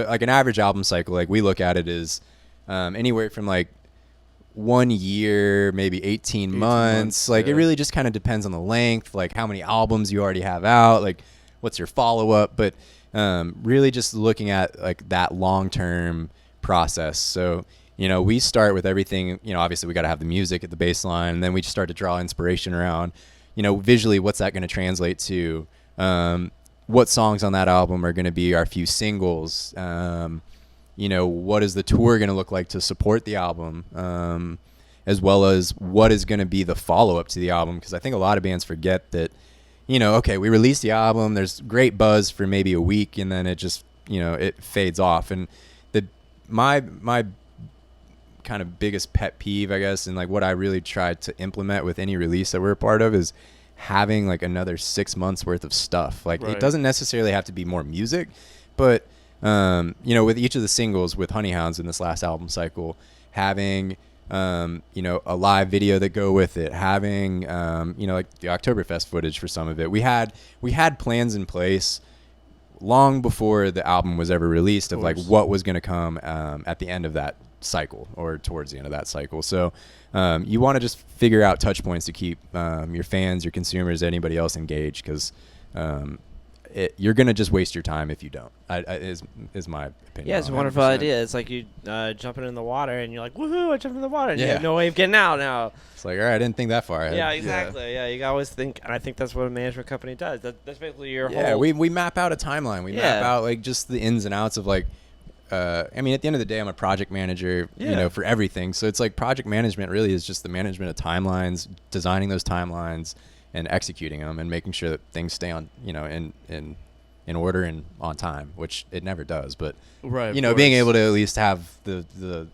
Like an average album cycle, like we look at it as anywhere from like 1 year, maybe 18 months. Like it really just kind of depends on the length, like how many albums you already have out, like what's your follow-up. But really just looking at like that long-term process. So, you know, we start with everything, you know, obviously we got to have the music at the baseline, and then we just start to draw inspiration around, you know, visually what's that going to translate to, what songs on that album are going to be our few singles, you know, what is the tour going to look like to support the album, as well as what is going to be the follow-up to the album. Because I think a lot of bands forget that, you know, okay, we released the album, there's great buzz for maybe a week, and then it just, you know, it fades off. And my kind of biggest pet peeve, I guess, and like what I really tried to implement with any release that we're a part of is having like another 6 months worth of stuff. Like it doesn't necessarily have to be more music, but you know, with each of the singles with Honeyhounds in this last album cycle, having you know, a live video that go with it, having you know, like the Oktoberfest footage for some of it. We had plans in place long before the album was ever released of like what was going to come at the end of that cycle or towards the end of that cycle. So you want to just figure out touch points to keep your fans, your consumers, anybody else engaged, because you're going to just waste your time if you don't. Is my opinion. Yeah, it's a wonderful idea. It's like you jumping in the water and you're like, woohoo, I jumped in the water, and you have no way of getting out now. It's like, all right, I didn't think that far ahead. Yeah, exactly. Yeah, you always think, and I think that's what a management company does. That's basically your whole... Yeah, we map out a timeline. We map out like just the ins and outs of like, I mean, at the end of the day, I'm a project manager, you know, for everything. So it's like project management really is just the management of timelines, designing those timelines and executing them and making sure that things stay on, you know, in order and on time, which it never does. But, you know, being able to at least have the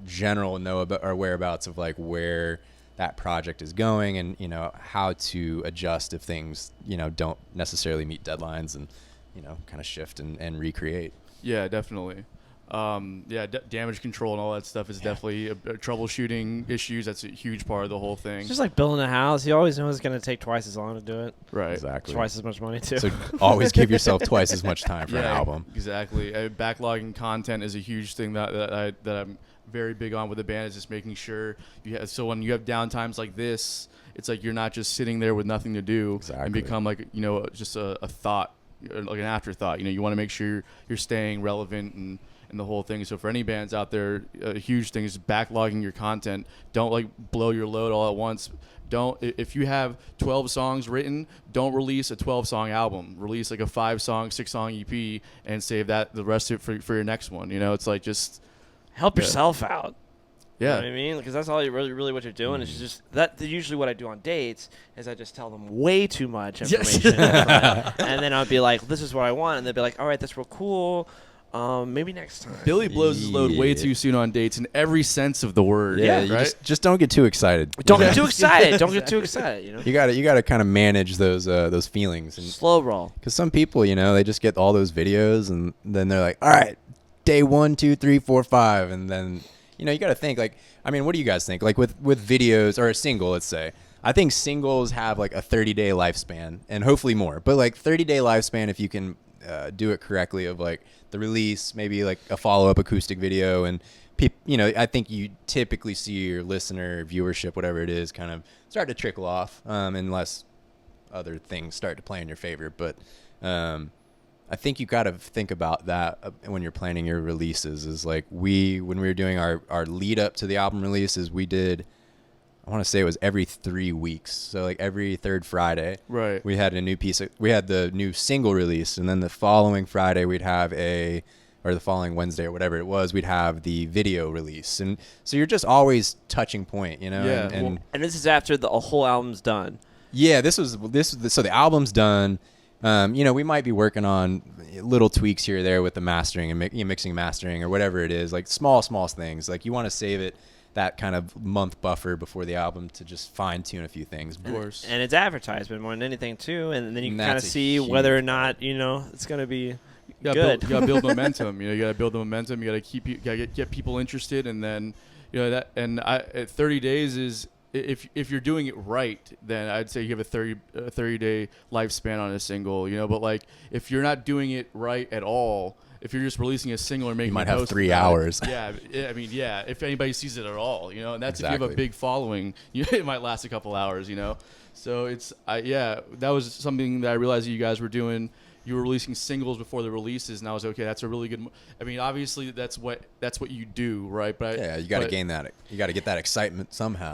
general know about or whereabouts of like where that project is going and, you know, how to adjust if things, you know, don't necessarily meet deadlines and, you know, kind of shift and recreate. Yeah, definitely. Damage control and all that stuff is definitely a troubleshooting issues. That's a huge part of the whole thing. It's just like building a house. You always know it's going to take twice as long to do it. Right. Exactly. Twice as much money, too. So always give yourself twice as much time for an album. Exactly. Backlogging content is a huge thing that I'm very big on with the band, is just making sure so when you have downtimes like this, it's like you're not just sitting there with nothing to do and become like, you know, just a thought, like an afterthought. You know, you want to make sure you're staying relevant and the whole thing. So for any bands out there, a huge thing is backlogging your content. Don't like blow your load all at once. If you have 12 songs written, don't release a 12-song album. Release like a 5-song, 6-song EP and save that the rest of it for your next one. You know, it's like just help yourself out. Yeah. You know what I mean? Because that's all you really what you're doing. Is just that. Usually what I do on dates is I just tell them way too much information. And then I'll be like, this is what I want. And they'll be like, all right, that's real cool. Maybe next time. Billy blows his load way too soon on dates in every sense of the word. Yeah, right? Just don't get too excited. Don't get too excited. Don't get too excited. You know. You gotta kind of manage those feelings and slow roll. Because some people, you know, they just get all those videos and then they're like, all right, day 1, 2, 3, 4, 5, and then you know you got to think like, I mean, what do you guys think? Like with videos or a single, let's say. I think singles have like a 30-day lifespan and hopefully more, but like 30-day lifespan if you can do it correctly of like the release, maybe like a follow-up acoustic video, and you know, I think you typically see your listener viewership, whatever it is, kind of start to trickle off, unless other things start to play in your favor. But I think you got to think about that when you're planning your releases. Is like when we were doing our lead up to the album releases, we did, I want to say it was every 3 weeks. So like every third Friday, right, we had we had the new single release, and then the following Friday we'd have or the following Wednesday or whatever it was, we'd have the video release. And so you're just always touching point, you know? Yeah. And this is after the whole album's done. Yeah, so the album's done. You know, we might be working on little tweaks here or there with the mastering and mixing, mastering, or whatever it is, like small things. Like you want to save it that kind of month buffer before the album to just fine tune a few things. Of course. And it's advertisement more than anything too, and then you can kind of see whether or not, you know, it's going to be good. You got to build momentum. You know, you got to build the momentum. You got to get people interested, and then, you know, that. And 30 days is, if you're doing it right, then I'd say you have a 30-day lifespan on a single. You know, but like if you're not doing it right at all, if you're just releasing a single or making You might a have post 3 about it, hours. I mean, if anybody sees it at all, and that's if you have Exactly. a big following, it might last a couple hours, So that was something that I realized that you guys were doing. You were releasing singles before the releases, and I was okay. That's a really good. I mean, obviously that's what you do, right? But Yeah, you got to gain that. You got to get that excitement somehow.